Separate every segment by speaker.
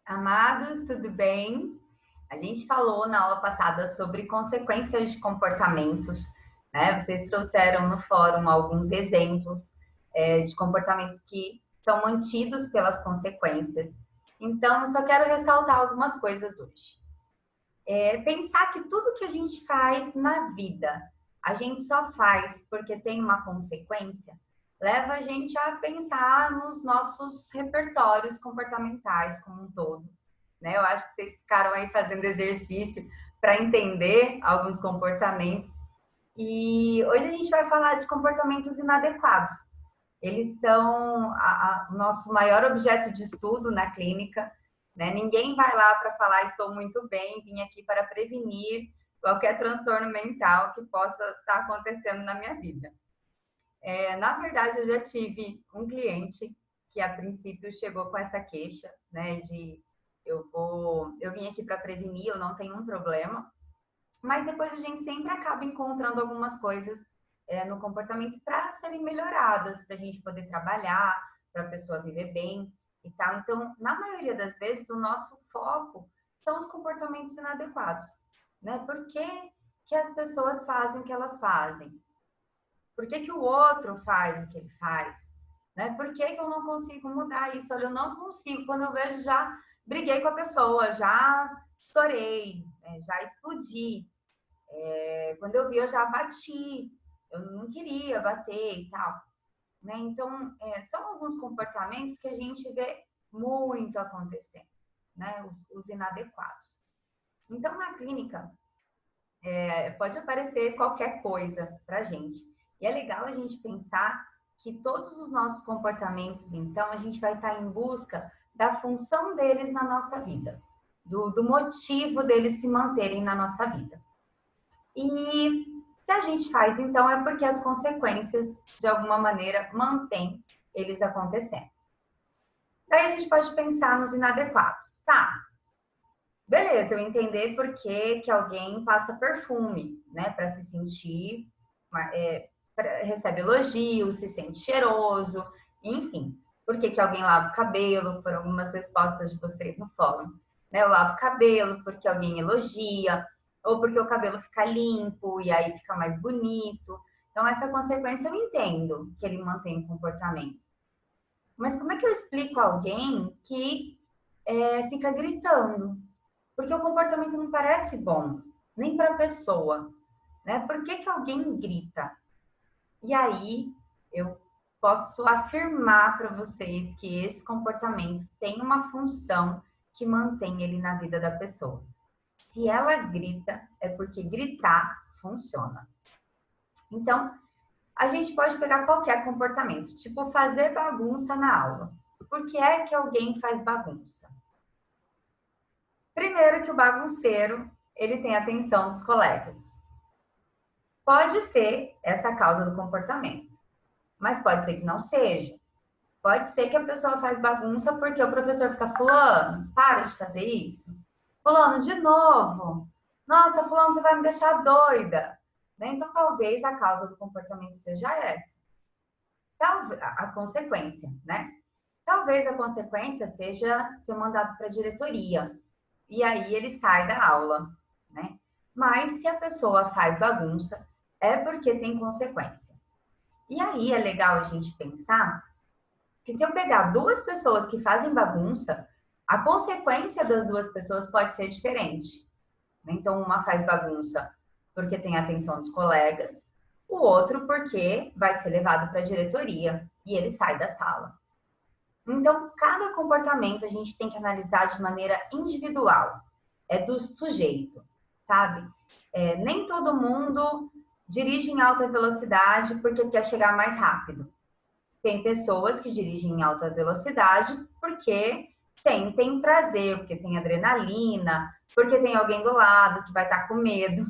Speaker 1: Amados, tudo bem? A gente falou na aula passada sobre consequências de comportamentos, né? Vocês trouxeram no fórum alguns exemplos de comportamentos que são mantidos pelas consequências. Então, eu só quero ressaltar algumas coisas hoje. Pensar que tudo que a gente faz na vida, a gente só faz porque tem uma consequência, leva a gente a pensar nos nossos repertórios comportamentais como um todo, né? Eu acho que vocês ficaram aí fazendo exercício para entender alguns comportamentos. E hoje a gente vai falar de comportamentos inadequados. Eles são o nosso maior objeto de estudo na clínica, né? Ninguém vai lá para falar estou muito bem, vim aqui para prevenir qualquer transtorno mental que possa estar acontecendo na minha vida. Na verdade, eu já tive um cliente que a princípio chegou com essa queixa, né, de eu vim aqui para prevenir, eu não tenho um problema, mas depois a gente sempre acaba encontrando algumas coisas no comportamento para serem melhoradas, para a gente poder trabalhar, para a pessoa viver bem e tal. Então, na maioria das vezes, o nosso foco são os comportamentos inadequados, né? Por que as pessoas fazem o que elas fazem? Por que o outro faz o que ele faz? Né? Por que eu não consigo mudar isso? Olha, eu não consigo. Quando eu vejo, já briguei com a pessoa, já estourei, já explodi. Quando eu vi, eu já bati. Eu não queria bater e tal. Né? Então, são alguns comportamentos que a gente vê muito acontecendo, né? Os inadequados. Então, na clínica, pode aparecer qualquer coisa para a gente. E é legal a gente pensar que todos os nossos comportamentos, então, a gente vai estar em busca da função deles na nossa vida, do motivo deles se manterem na nossa vida. E se a gente faz, então, é porque as consequências, de alguma maneira, mantêm eles acontecendo. Daí a gente pode pensar nos inadequados. Tá, beleza, eu entender por que alguém passa perfume, né, para se sentir, recebe elogios, se sente cheiroso, enfim. Por que alguém lava o cabelo, por algumas respostas de vocês no fórum. Né, eu lavo o cabelo porque alguém elogia, ou porque o cabelo fica limpo e aí fica mais bonito. Então, essa consequência eu entendo que ele mantém o comportamento. Mas como é que eu explico a alguém que fica gritando? Porque o comportamento não parece bom, nem para a pessoa, né? Por que alguém grita? E aí eu posso afirmar para vocês que esse comportamento tem uma função que mantém ele na vida da pessoa. Se ela grita, é porque gritar funciona. Então, a gente pode pegar qualquer comportamento, tipo fazer bagunça na aula. Por que é que alguém faz bagunça? Primeiro que o bagunceiro, ele tem a atenção dos colegas. Pode ser essa a causa do comportamento, mas pode ser que não seja. Pode ser que a pessoa faz bagunça porque o professor fica fulano, para de fazer isso. Fulano, de novo. Nossa, fulano, você vai me deixar doida. Né? Então, talvez a causa do comportamento seja essa. Talvez a consequência, né? Talvez a consequência seja ser mandado para a diretoria. E aí ele sai da aula, né? Mas se a pessoa faz bagunça, é porque tem consequência. E aí é legal a gente pensar que se eu pegar duas pessoas que fazem bagunça, a consequência das duas pessoas pode ser diferente. Então, uma faz bagunça porque tem a atenção dos colegas, o outro porque vai ser levado para a diretoria e ele sai da sala. Então, cada comportamento a gente tem que analisar de maneira individual, é do sujeito, sabe? Nem todo mundo dirige em alta velocidade porque quer chegar mais rápido. Tem pessoas que dirigem em alta velocidade porque sentem prazer, porque tem adrenalina, porque tem alguém do lado que vai estar com medo,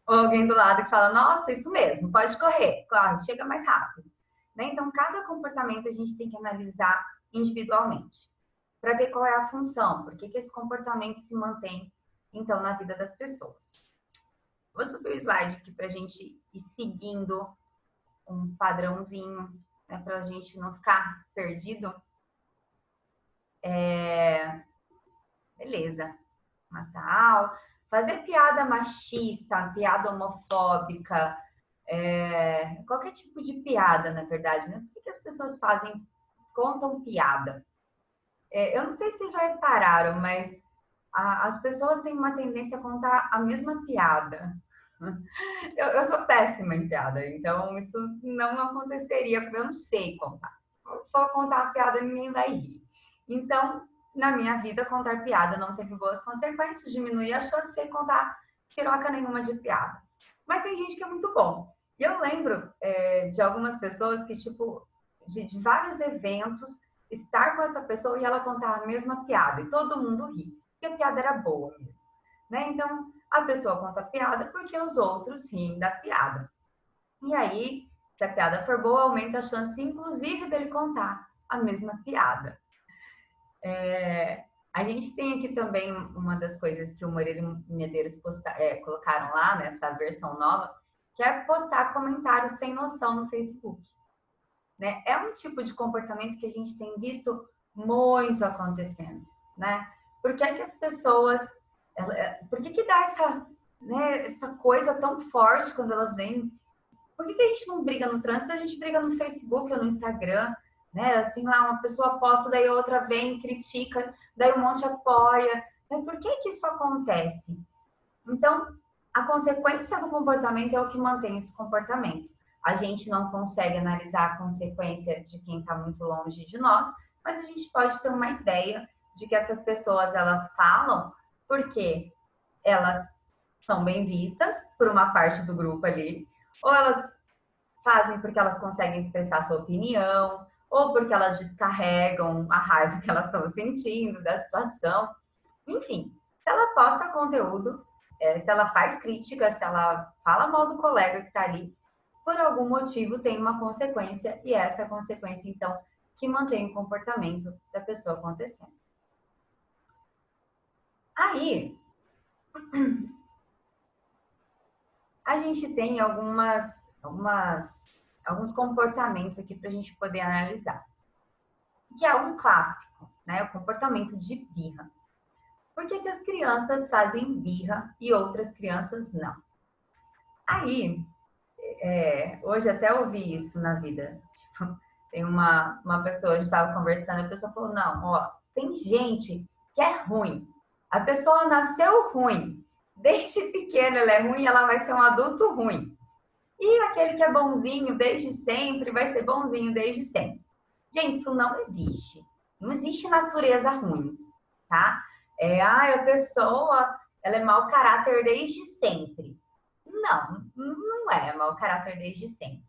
Speaker 1: ou alguém do lado que fala, nossa, isso mesmo, pode correr, corre, chega mais rápido. Né? Então, cada comportamento a gente tem que analisar individualmente, para ver qual é a função, por que esse comportamento se mantém, então, na vida das pessoas. Vou subir o slide aqui para a gente ir seguindo um padrãozinho, né, para a gente não ficar perdido. beleza. Natal, fazer piada machista, piada homofóbica, qualquer tipo de piada, na verdade, né? Por que as pessoas contam piada? Eu não sei se vocês já repararam, mas as pessoas têm uma tendência a contar a mesma piada. Eu sou péssima em piada, então isso não aconteceria, porque eu não sei contar. Se for contar uma piada, ninguém vai rir. Então, na minha vida, contar piada não teve boas consequências, diminuir a chance de contar piroca nenhuma de piada. Mas tem gente que é muito bom. E eu lembro de algumas pessoas que, tipo, de vários eventos, estar com essa pessoa e ela contar a mesma piada, e todo mundo ri, porque a piada era boa mesmo. Né? Então, a pessoa conta a piada porque os outros riem da piada. E aí, se a piada for boa, aumenta a chance, inclusive, dele contar a mesma piada. A gente tem aqui também uma das coisas que o Moreira e Medeiros colocaram lá nessa versão nova, que é postar comentários sem noção no Facebook. Né? É um tipo de comportamento que a gente tem visto muito acontecendo. Né? Por que as pessoas... Por que dá essa coisa tão forte quando elas vêm? Por que a gente não briga no trânsito? A gente briga no Facebook ou no Instagram, né? Tem lá uma pessoa posta, daí outra vem, critica, daí um monte apoia. Né? Por que isso acontece? Então, a consequência do comportamento é o que mantém esse comportamento. A gente não consegue analisar a consequência de quem está muito longe de nós, mas a gente pode ter uma ideia de que essas pessoas, elas falam porque elas são bem vistas por uma parte do grupo ali, ou elas fazem porque elas conseguem expressar sua opinião, ou porque elas descarregam a raiva que elas estão sentindo da situação. Enfim, se ela posta conteúdo, se ela faz crítica, se ela fala mal do colega que está ali, por algum motivo tem uma consequência, e essa consequência, então, que mantém o comportamento da pessoa acontecendo. Aí, a gente tem alguns comportamentos aqui para a gente poder analisar. Que é um clássico, né? O comportamento de birra. Por que as crianças fazem birra e outras crianças não? Aí, hoje até ouvi isso na vida. Tipo, tem uma pessoa, a gente estava conversando, a pessoa falou, não, ó, tem gente que é ruim. A pessoa nasceu ruim. Desde pequena ela é ruim, ela vai ser um adulto ruim. E aquele que é bonzinho desde sempre, vai ser bonzinho desde sempre. Gente, isso não existe. Não existe natureza ruim, tá? A pessoa, ela é mau caráter desde sempre. Não é mau caráter desde sempre.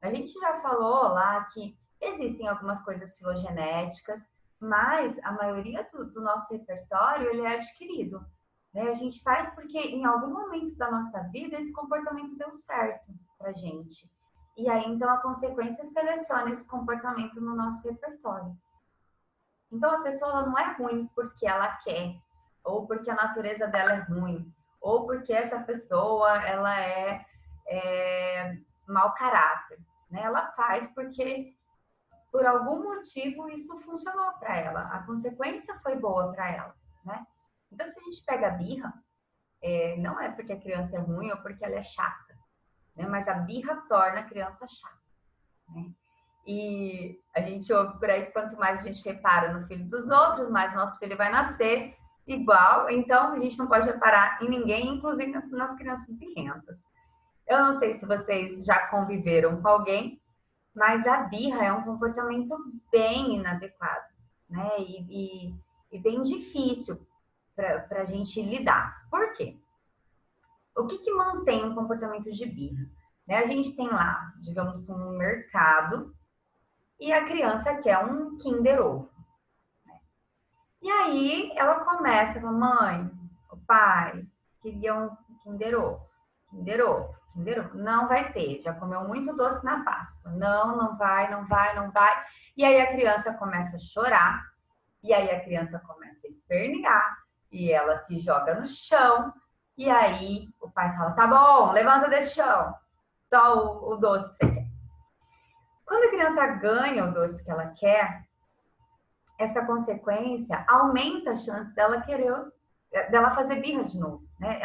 Speaker 1: A gente já falou lá que existem algumas coisas filogenéticas, mas a maioria do nosso repertório, ele é adquirido. Né? A gente faz porque em algum momento da nossa vida esse comportamento deu certo pra gente. E aí, então, a consequência seleciona esse comportamento no nosso repertório. Então, a pessoa ela não é ruim porque ela quer, ou porque a natureza dela é ruim, ou porque essa pessoa ela é mau caráter. Né? Ela faz porque, por algum motivo, isso funcionou para ela. A consequência foi boa para ela. Né? Então, se a gente pega a birra, não é porque a criança é ruim ou porque ela é chata, né? Mas a birra torna a criança chata. Né? E a gente ouve por aí que quanto mais a gente repara no filho dos outros, mais nosso filho vai nascer igual. Então, a gente não pode reparar em ninguém, inclusive nas crianças birrentas. Eu não sei se vocês já conviveram com alguém, mas a birra é um comportamento bem inadequado, né? E bem difícil para a gente lidar. Por quê? O que mantém um comportamento de birra? Né? A gente tem lá, digamos, um mercado e a criança quer um Kinder Ovo. Né? E aí ela começa com a mãe, o pai, queria um Kinder Ovo. Kinder Ovo, Kinder Ovo. Não vai ter, já comeu muito doce na Páscoa. Não vai, não vai, não vai. E aí a criança começa a chorar, e aí a criança começa a espernear, e ela se joga no chão, e aí o pai fala, tá bom, levanta desse chão, toma o doce que você quer. Quando a criança ganha o doce que ela quer, essa consequência aumenta a chance dela dela fazer birra de novo, né?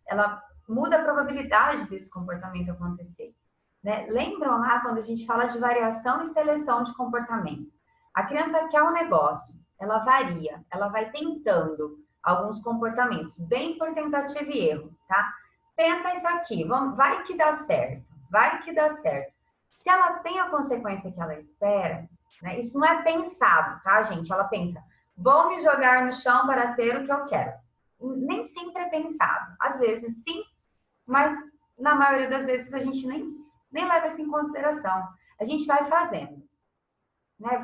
Speaker 1: Ela muda a probabilidade desse comportamento acontecer, né? Lembram lá quando a gente fala de variação e seleção de comportamento? A criança quer um negócio, ela varia, ela vai tentando alguns comportamentos, bem por tentativa e erro, tá? Tenta isso aqui, vai que dá certo, vai que dá certo. Se ela tem a consequência que ela espera, né? Isso não é pensado, tá, gente? Ela pensa, vou me jogar no chão para ter o que eu quero. Nem sempre é pensado. Às vezes sim, mas na maioria das vezes a gente nem leva isso em consideração. A gente vai fazendo, né?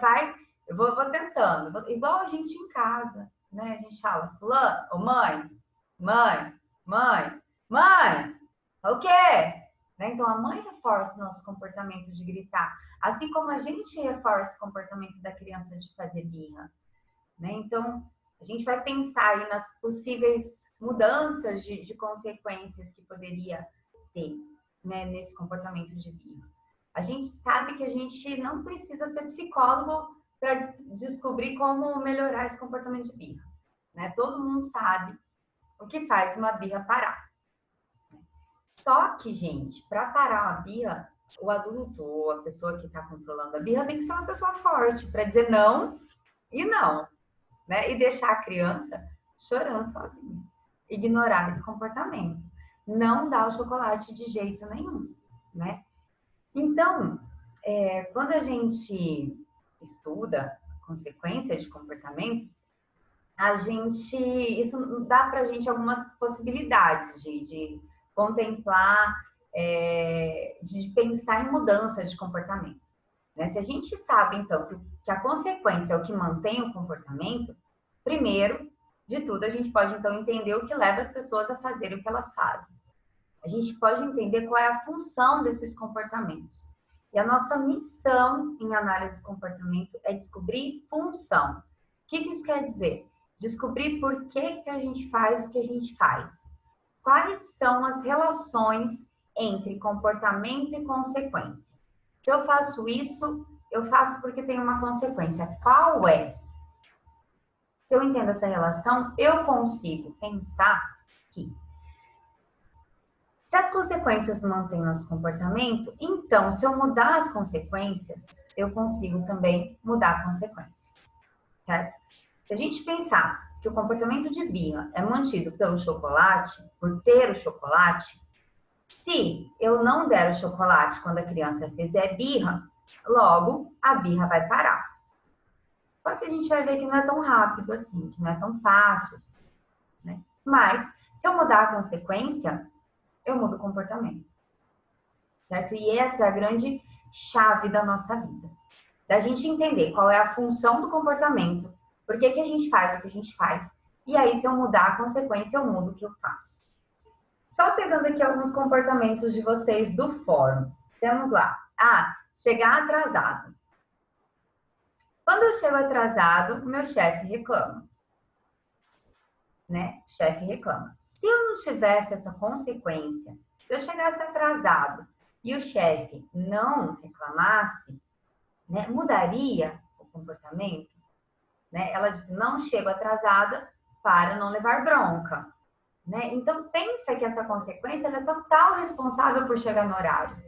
Speaker 1: Eu vou tentando, igual a gente em casa, né? A gente fala, fulano, oh, mãe, mãe, o quê? Né? Então a mãe reforça o nosso comportamento de gritar, assim como a gente reforça o comportamento da criança de fazer birra, né? Então a gente vai pensar aí nas possíveis mudanças de consequências que poderia ter, né, nesse comportamento de birra. A gente sabe que a gente não precisa ser psicólogo para descobrir como melhorar esse comportamento de birra, né? Todo mundo sabe o que faz uma birra parar. Só que, gente, para parar uma birra, o adulto ou a pessoa que está controlando a birra tem que ser uma pessoa forte para dizer não e não, né? E deixar a criança chorando sozinha. Ignorar esse comportamento. Não dar o chocolate de jeito nenhum, né? Então, quando a gente estuda consequência de comportamento, isso dá para a gente algumas possibilidades de contemplar, de pensar em mudança de comportamento, né? Se a gente sabe, então, que a consequência é o que mantém o comportamento, primeiro de tudo, a gente pode, então, entender o que leva as pessoas a fazerem o que elas fazem. A gente pode entender qual é a função desses comportamentos. E a nossa missão em análise de comportamento é descobrir função. O que isso quer dizer? Descobrir por que a gente faz o que a gente faz. Quais são as relações entre comportamento e consequência? Se eu faço isso, eu faço porque tem uma consequência. Qual é? Se eu entendo essa relação, eu consigo pensar que se as consequências mantêm nosso comportamento, então, se eu mudar as consequências, eu consigo também mudar a consequência, certo? Se a gente pensar que o comportamento de birra é mantido pelo chocolate, por ter o chocolate, se eu não der o chocolate quando a criança fizer birra, logo a birra vai parar. Só que a gente vai ver que não é tão rápido assim, que não é tão fácil assim, né? Mas, se eu mudar a consequência, eu mudo o comportamento, certo? E essa é a grande chave da nossa vida. Da gente entender qual é a função do comportamento, por que a gente faz o que a gente faz, e aí se eu mudar a consequência, eu mudo o que eu faço. Só pegando aqui alguns comportamentos de vocês do fórum. Temos lá, chegar atrasado. Quando eu chego atrasado, o meu chefe reclama, né? O chefe reclama. Se eu não tivesse essa consequência, se eu chegasse atrasado e o chefe não reclamasse, né, mudaria o comportamento? Né? Ela disse, não chego atrasada para não levar bronca. Né? Então, pensa que essa consequência é total responsável por chegar no horário.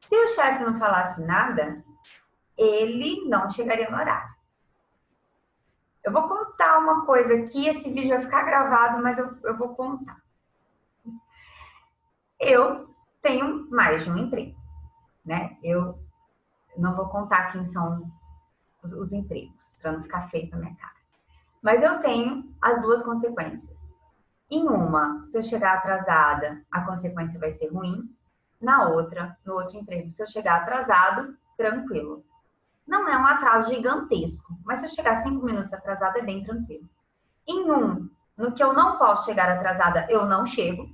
Speaker 1: Se o chefe não falasse nada, ele não chegaria no horário. Eu vou contar uma coisa aqui, esse vídeo vai ficar gravado, mas eu vou contar. Eu tenho mais de um emprego, né? Eu não vou contar quem são os empregos, para não ficar feio na minha cara. Mas eu tenho as duas consequências. Em uma, se eu chegar atrasada, a consequência vai ser ruim. Na outra, no outro emprego, se eu chegar atrasado, tranquilo. Não é um atraso gigantesco, mas se eu chegar 5 minutos atrasada, é bem tranquilo. Em um, no que eu não posso chegar atrasada, eu não chego.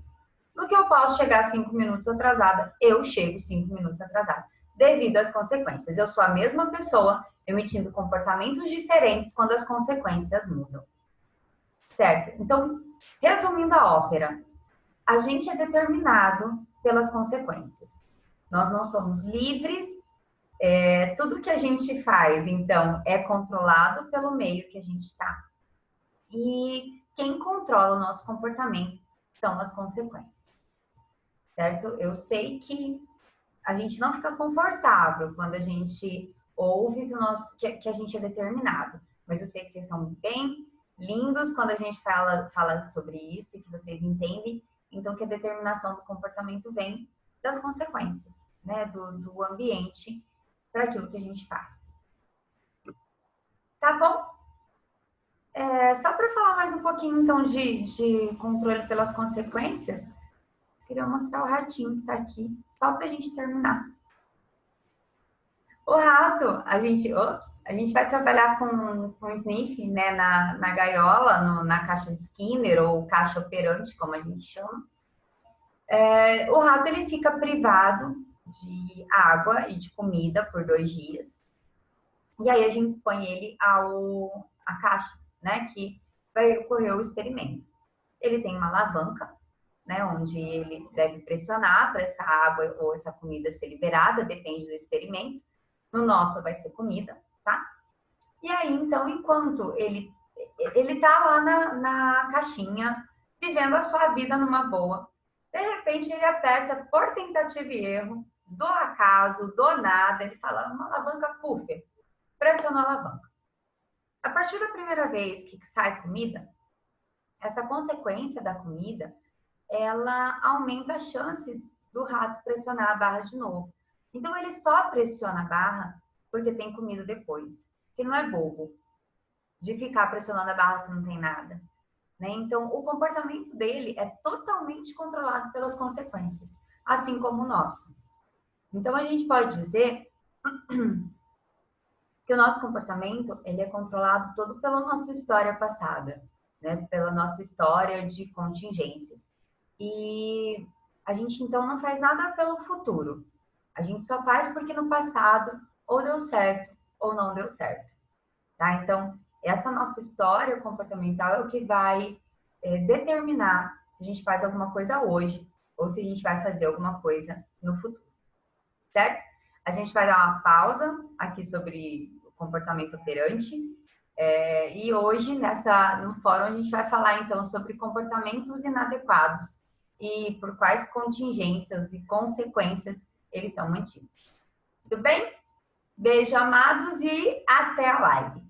Speaker 1: No que eu posso chegar 5 minutos atrasada, eu chego 5 minutos atrasada. Devido às consequências. Eu sou a mesma pessoa, emitindo comportamentos diferentes quando as consequências mudam. Certo? Então, resumindo a ópera, a gente é determinado pelas consequências. Nós não somos livres Tudo que a gente faz, então, é controlado pelo meio que a gente está. E quem controla o nosso comportamento são as consequências, certo? Eu sei que a gente não fica confortável quando a gente ouve que a gente é determinado, mas eu sei que vocês são bem lindos quando a gente fala sobre isso e que vocês entendem, então, que a determinação do comportamento vem das consequências, né, do ambiente para aquilo que a gente faz. Tá bom? Só para falar mais um pouquinho, então, de controle pelas consequências, queria mostrar o ratinho que está aqui, só para a gente terminar. O rato, a gente vai trabalhar com sniff, né, na gaiola, na caixa de Skinner, ou caixa operante, como a gente chama. O rato, ele fica privado de água e de comida por 2 dias. E aí a gente expõe ele à caixa, né, que vai ocorrer o experimento. Ele tem uma alavanca, né, onde ele deve pressionar para essa água ou essa comida ser liberada, depende do experimento. No nosso vai ser comida, tá? E aí, então, enquanto ele tá lá na caixinha, vivendo a sua vida numa boa, de repente ele aperta por tentativa e erro, do acaso, do nada, ele fala uma alavanca puffer, pressionou a alavanca. A partir da primeira vez que sai comida, essa consequência da comida, ela aumenta a chance do rato pressionar a barra de novo. Então ele só pressiona a barra porque tem comida depois. Que não é bobo de ficar pressionando a barra se não tem nada. Né? Então o comportamento dele é totalmente controlado pelas consequências, assim como o nosso. Então a gente pode dizer que o nosso comportamento ele é controlado todo pela nossa história passada, né? Pela nossa história de contingências. E a gente então não faz nada pelo futuro. A gente só faz porque no passado ou deu certo ou não deu certo, tá? Então, essa nossa história comportamental é o que vai determinar se a gente faz alguma coisa hoje ou se a gente vai fazer alguma coisa no futuro, certo? A gente vai dar uma pausa aqui sobre o comportamento operante. E hoje, no fórum, a gente vai falar então sobre comportamentos inadequados e por quais contingências e consequências eles são mantidos. Tudo bem? Beijo, amados, e até a live.